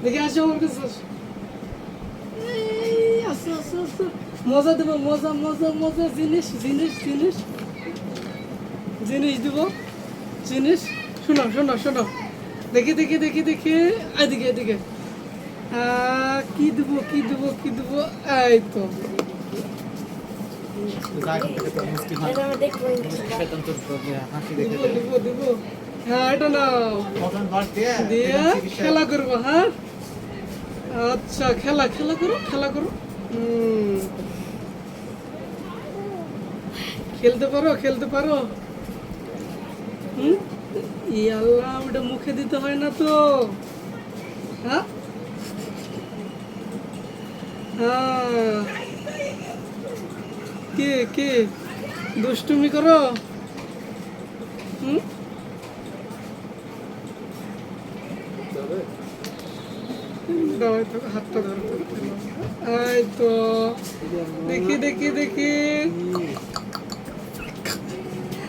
দেখি আসো আমার কাছে আসো আসো আসো মজা দেবো মজা মজা মজা জিনিস জিনিস জিনিস জিনিস দিব জিনিস শোনো শোনো শোনো দেখি দেখি দেখি দেখি এদিকে এদিকে কি দেবো কি দেবো কি দেবো এই তো দেবো দেবো হ্যাঁ এটা নাও দিয়ে খেলা করবো হ্যাঁ আচ্ছা খেলা খেলা করো খেলা করো খেলতে পারো খেলতে পারো আল্লাহ ওটা মুখে দিতে হয় না তো হ্যাঁ কে কে দুষ্টুমি করো হাতটা ধরো এই তো দেখি দেখি দেখি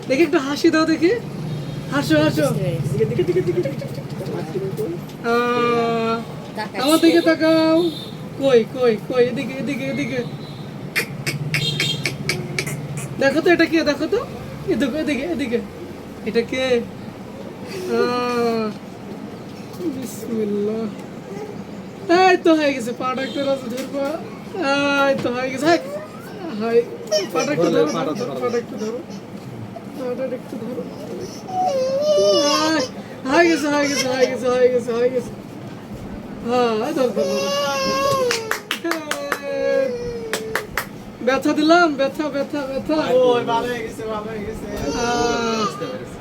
দেখি একটু হাসি দাও দেখি হাসো হাসো আমার দিকে তাকাও কই কই কই এদিকে এদিকে এদিকে দেখো তো এটা কে দেখো তো এদিকে এদিকে এদিকে এটা কে বিসমিল্লাহ এই তো হয়ে গেছে পাটা একটু রাজু ধরবা এই তো হয়ে গেছে হাই পাটা একটু ধরো পাটা একটু ধরো পাটা একটু ধরো হয়ে গেছে হয়ে গেছে হয়ে গেছে হয়ে গেছে হয়ে গেছে হ্যাঁ ধর ধর ব্যথা দিলাম ব্যথা ব্যথা ব্যথা ভালো হয়ে গেছে ভালো হয়ে গেছে